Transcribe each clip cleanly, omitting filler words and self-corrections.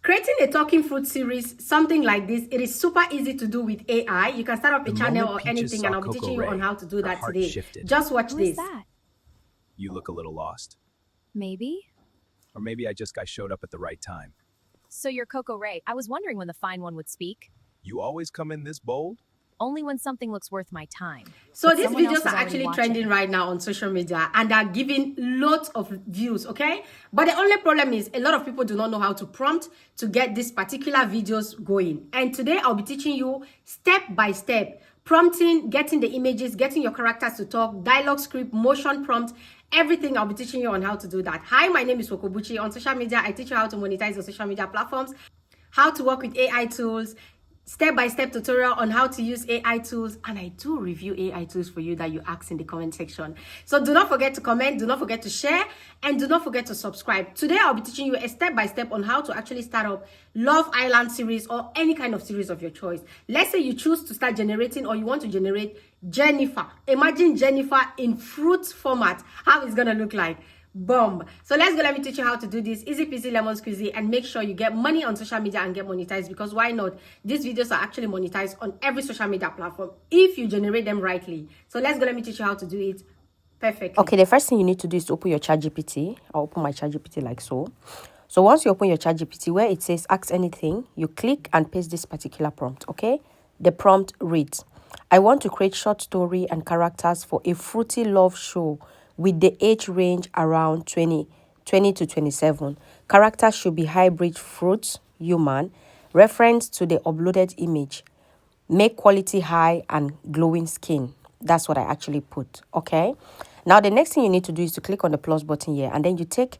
Creating a talking fruit series, something like this, it is super easy to do with AI. You can start up a channel or anything, and I'll be teaching you on how to do that today. Just watch this. Who is that? You look a little lost. Maybe? Or maybe I showed up at the right time. So you're Coco Ray. I was wondering when the fine one would speak. You always come in this bold? Only when something looks worth my time. So these videos are actually trending right now on social media and are giving lots of views, okay? But the only problem is a lot of people do not know how to prompt to get these particular videos going. And today I'll be teaching you step by step, prompting, getting the images, getting your characters to talk, dialogue script, motion prompt, everything. I'll be teaching you on how to do that. Hi, my name is Wokobuchi. On social media, I teach you how to monetize on social media platforms, how to work with AI tools, step-by-step tutorial on how to use AI tools, and I do review AI tools for you that you ask in the comment section. So do not forget to comment, do not forget to share, and do not forget to subscribe. Today I'll be teaching you a step-by-step on how to actually start up Love Island series or any kind of series of your choice. Let's say you choose to start generating, or you want to generate Jennifer. Imagine Jennifer in fruit format, how it's gonna look like. Boom. So let's go. Let me teach you how to do this. Easy peasy lemon squeezy, and make sure you get money on social media and get monetized, because why not? These videos are actually monetized on every social media platform if you generate them rightly. So let's go. Let me teach you how to do it perfectly. Okay, the first thing you need to do is to open your ChatGPT. I'll open my ChatGPT like so. So once you open your ChatGPT, where it says ask anything, you click and paste this particular prompt, okay? The prompt reads, I want to create short story and characters for a fruity love show with the age range around 20 to 27. Characters should be hybrid fruits, human, reference to the uploaded image. Make quality high and glowing skin. That's what I actually put, okay? Now, the next thing you need to do is to click on the plus button here, and then you take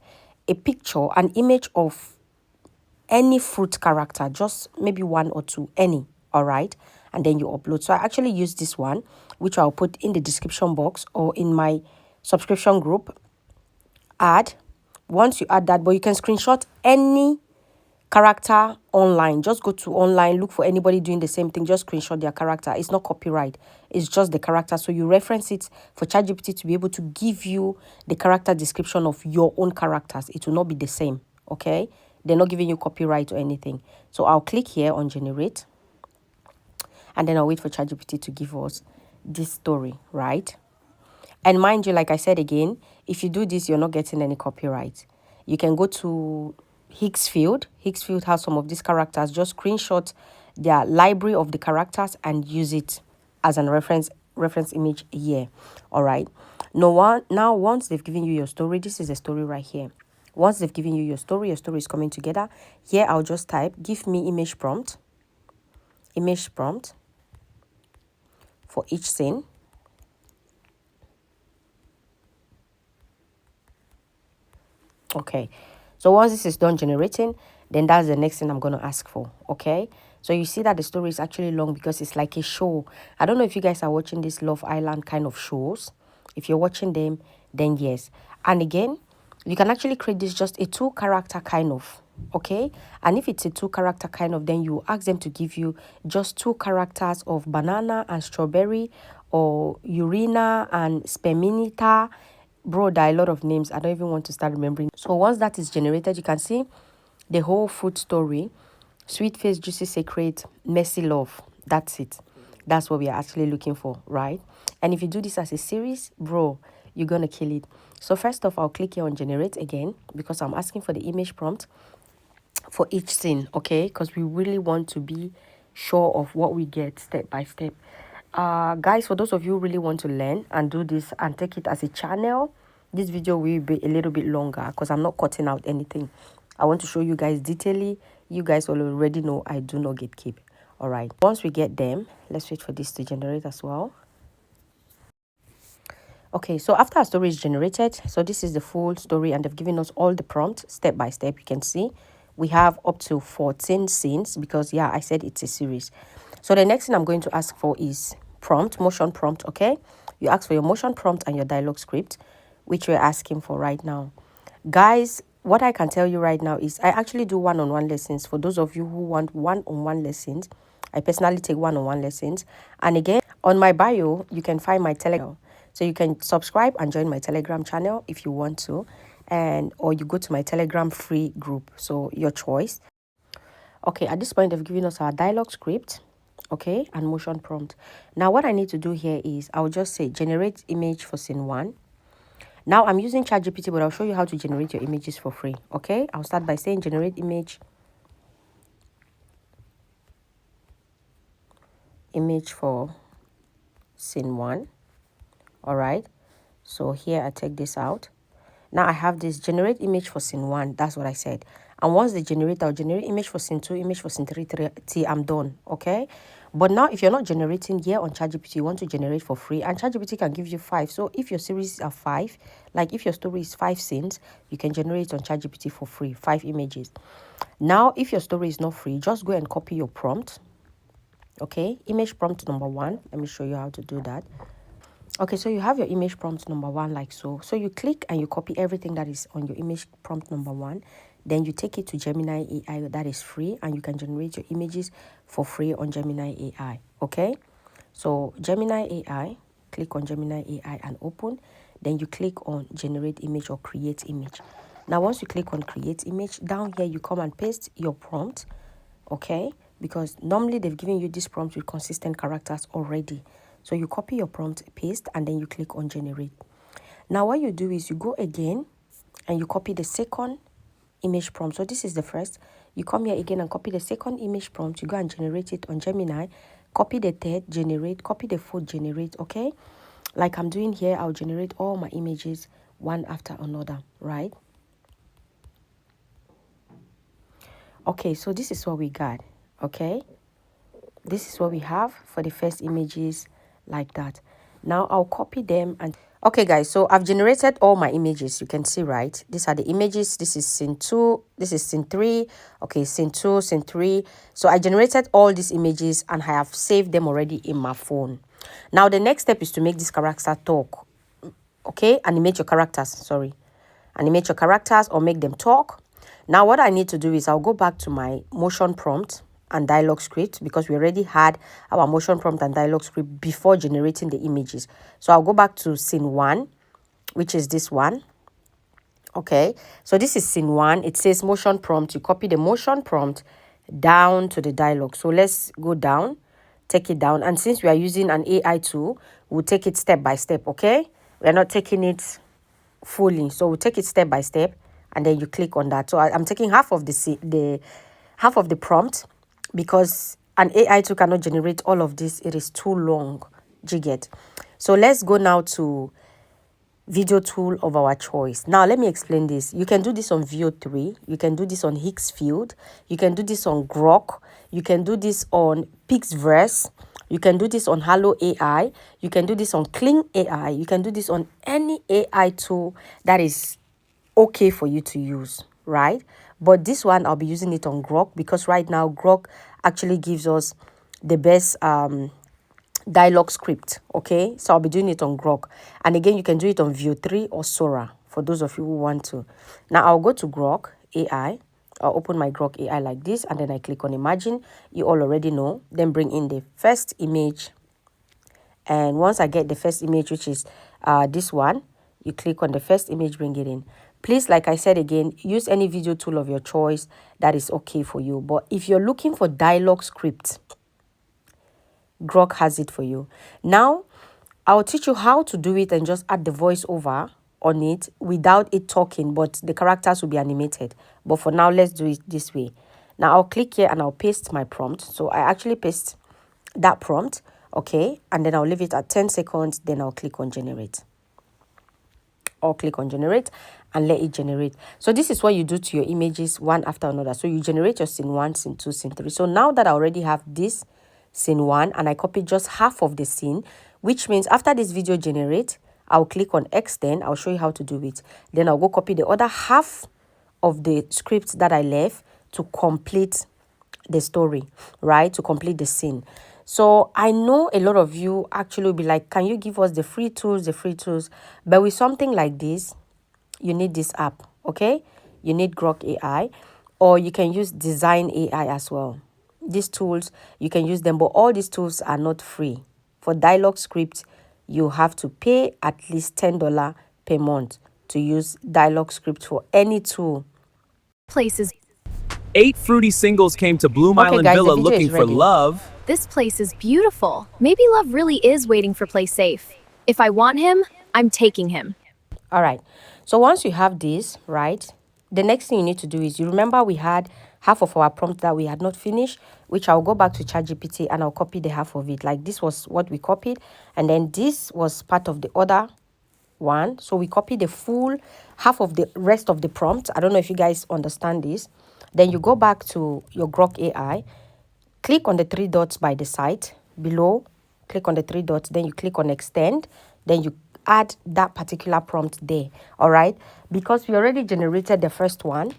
a picture, an image of any fruit character, just maybe one or two, any, all right? And then you upload. So I actually use this one, which I'll put in the description box or in my subscription group. Add. Once you add that, but you can screenshot any character online. Just go to online, look for anybody doing the same thing, just screenshot their character. It's not copyright, it's just the character. So you reference it for ChatGPT to be able to give you the character description of your own characters. It will not be the same, okay? They're not giving you copyright or anything. So I'll click here on generate, and then I'll wait for ChatGPT to give us this story, right? And mind you, like I said again, if you do this, you're not getting any copyright. You can go to Hicksfield. Hicksfield has some of these characters. Just screenshot their library of the characters and use it as a reference image here. All right. Now, once they've given you your story, this is a story right here. Once they've given you your story is coming together. Here, I'll just type, give me image prompt for each scene. Okay, so once this is done generating, then that's the next thing I'm going to ask for, okay? So you see that the story is actually long because it's like a show. I don't know if you guys are watching this Love Island kind of shows. If you're watching them, then yes. And again, you can actually create this just a 2-character kind of, okay? And if it's a 2-character kind of, then you ask them to give you just 2 characters of banana and strawberry, or urina and sperminita. Bro, there are a lot of names. I don't even want to start remembering. So once that is generated, you can see the whole fruit story. Sweet face, juicy secret, messy love. That's it. That's what we are actually looking for, right? And if you do this as a series, bro, you're going to kill it. So first off, I'll click here on generate again, because I'm asking for the image prompt for each scene, okay? Because we really want to be sure of what we get step by step. Guys, for those of you who really want to learn and do this and take it as a channel, this video will be a little bit longer because I'm not cutting out anything. I want to show you guys detailedly. You guys will already know I do not gatekeep. All right, once we get them, let's wait for this to generate as well. Okay, so after our story is generated, so this is the full story, and they've given us all the prompts step by step. You can see we have up to 14 scenes because, yeah, I said it's a series. So the next thing I'm going to ask for is motion prompt, okay? You ask for your motion prompt and your dialogue script, which we're asking for right now. Guys, what I can tell you right now is I actually do one-on-one lessons. For those of you who want one-on-one lessons, I personally take one-on-one lessons. And again, on my bio, you can find my Telegram. So you can subscribe and join my Telegram channel if you want to. Or you go to my Telegram free group. So your choice. Okay, at this point, they've given us our dialogue script, okay, and motion prompt. Now, what I need to do here is I'll just say generate image for scene 1. Now, I'm using ChatGPT, but I'll show you how to generate your images for free, okay? I'll start by saying generate image for scene 1. All right, so here I take this out. Now I have this generate image for scene 1. That's what I said. And once they generate, I'll generate image for scene 2, image for scene 3, I'm done, okay? But now if you're not generating here on ChatGPT, you want to generate for free, and ChatGPT can give you 5. So if your series are 5, like if your story is 5 scenes, you can generate on ChatGPT for free, 5 images. Now, if your story is not free, just go and copy your prompt, okay? Image prompt number 1. Let me show you how to do that. Okay, so you have your image prompt number 1 like so. So you click and you copy everything that is on your image prompt number 1. Then you take it to Gemini AI that is free, and you can generate your images for free on Gemini AI. Okay, so Gemini AI, click on Gemini AI and open. Then you click on generate image or create image. Now, once you click on create image, down here you come and paste your prompt, okay? Because normally they've given you this prompt with consistent characters already. So you copy your prompt, paste, and then you click on generate. Now what you do is you go again and you copy the second image prompt. So this is the first. You come here again and copy the second image prompt. You go and generate it on Gemini. Copy the third, generate. Copy the fourth, generate, okay? Like I'm doing here, I'll generate all my images one after another, right? Okay, so this is what we got, okay? This is what we have for the first images like that. Now I'll copy them and okay guys, so I've generated all my images. You can see, right? These are the images. This is scene 2, this is scene 3, okay, scene 2, scene 3. So I generated all these images and I have saved them already in my phone. Now the next step is to make this character talk, okay? Animate your characters, sorry. Animate your characters or make them talk. Now what I need to do is I'll go back to my motion prompt and dialogue script, because we already had our motion prompt and dialogue script before generating the images. So I'll go back to scene 1, which is this one. Okay, so this is scene 1. It says motion prompt. You copy the motion prompt down to the dialogue. So let's go down, take it down. And since we are using an AI tool, we'll take it step by step, okay? We're not taking it fully. So we'll take it step by step, and then you click on that. So I'm taking half of the prompt, because an AI tool cannot generate all of this. It is too long. Do you get? So let's go now to video tool of our choice. Now let me explain this. You can do this on VO3, you can do this on Higgsfield, you can do this on Grok, you can do this on Pixverse, you can do this on Halo AI, you can do this on Kling AI, you can do this on any AI tool that is okay for you to use, right? But this one I'll be using it on Grok, because right now Grok actually gives us the best dialogue script, okay? So I'll be doing it on Grok. And again, you can do it on VO3 or Sora for those of you who want to. Now I'll go to Grok AI. I'll open my Grok AI like this, and then I click on Imagine. You all already know. Then bring in the first image. And once I get the first image, which is this one, you click on the first image, bring it in. Please, like I said again, use any video tool of your choice that is okay for you. But if you're looking for dialogue script, Grok has it for you. Now, I'll teach you how to do it and just add the voiceover on it without it talking, but the characters will be animated. But for now, let's do it this way. Now, I'll click here and I'll paste my prompt. So I actually paste that prompt, okay? And then I'll leave it at 10 seconds. Then I'll click on generate. Or click on generate and let it generate. So this is what you do to your images one after another. So you generate your scene 1, scene 2, scene 3. So now that I already have this scene 1 and I copied just half of the scene, which means after this video generate, I'll click on extend. I'll show you how to do it. Then I'll go copy the other half of the script that I left to complete the story, right? To complete the scene. So I know a lot of you actually will be like, can you give us the free tools, But with something like this, you need this app, okay? You need Grok AI, or you can use Design AI as well. These tools, you can use them, but all these tools are not free. For dialogue script, you have to pay at least $10 per month to use dialogue script for any tool. Places. 8 fruity singles came to Bloom Okay, Island guys, the Villa video looking is for ready. love. This place is beautiful. Maybe love really is waiting for play safe. If I want him, I'm taking him. All right. So once you have this, right, the next thing you need to do is, you remember we had half of our prompt that we had not finished, which I'll go back to ChatGPT and I'll copy the half of it. Like this was what we copied. And then this was part of the other one. So we copy the full half of the rest of the prompt. I don't know if you guys understand this. Then you go back to your Grok AI, click on the three dots by the side below, click on the three dots, then you click on extend, then you add that particular prompt there. All right, because we already generated the first one,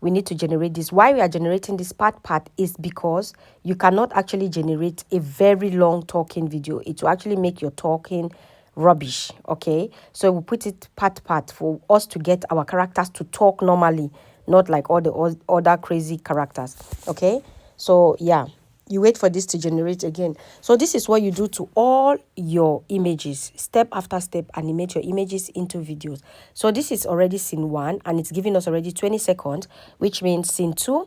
we need to generate this. Why we are generating this part is because you cannot actually generate a very long talking video. It will actually make your talking rubbish. Okay, so we put it part for us to get our characters to talk normally, not like all the other crazy characters. Okay, so yeah, you wait for this to generate again. So this is what you do to all your images. Step after step, animate your images into videos. So this is already scene 1 and it's giving us already 20 seconds, which means scene 2,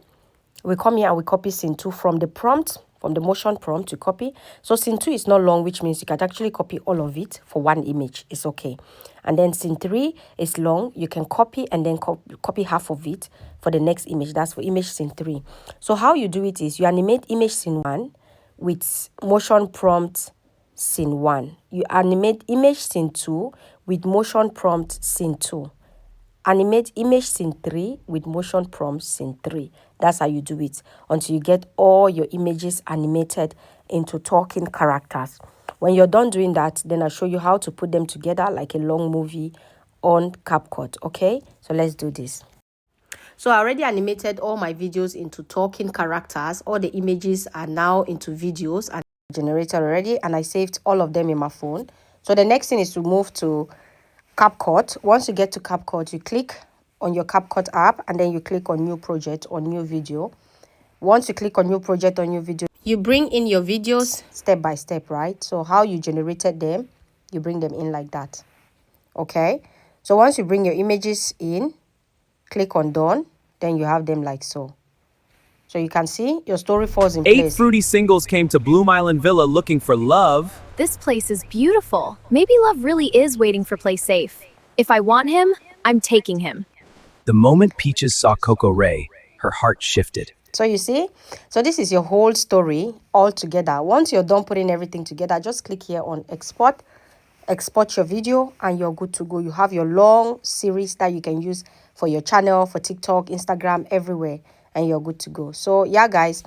we come here and we copy scene 2 from the prompt, from the motion prompt to copy. So scene 2 is not long, which means you can actually copy all of it for one image. It's okay. And then scene 3 is long. You can copy and then copy half of it for the next image. That's for image scene 3. So how you do it is you animate image scene 1 with motion prompt scene 1. You animate image scene 2 with motion prompt scene 2. Animate image scene 3 with motion prompt scene 3. That's how you do it until you get all your images animated into talking characters. When you're done doing that, then I'll show you how to put them together like a long movie on CapCut. Okay, so let's do this. So I already animated all my videos into talking characters. All the images are now into videos and generated already, and I saved all of them in my phone. So the next thing is to move to CapCut. Once you get to CapCut, you click on your CapCut app and then you click on new project or new video. Once you click on new project or new video, you bring in your videos step by step, right? So how you generated them, you bring them in like that. Okay, so once you bring your images in, click on done, then you have them like so. So you can see your story falls in 8 place. fruity singles came to Bloom Island Villa looking for love. This place is beautiful. Maybe love really is waiting for play safe. If I want him, I'm taking him. The moment Peaches saw Coco Ray, her heart shifted. So you see, so this is your whole story all together. Once you're done putting everything together, just click here on export your video and you're good to go. You have your long series that you can use for your channel, for TikTok, Instagram, everywhere, and you're good to go. So yeah, guys,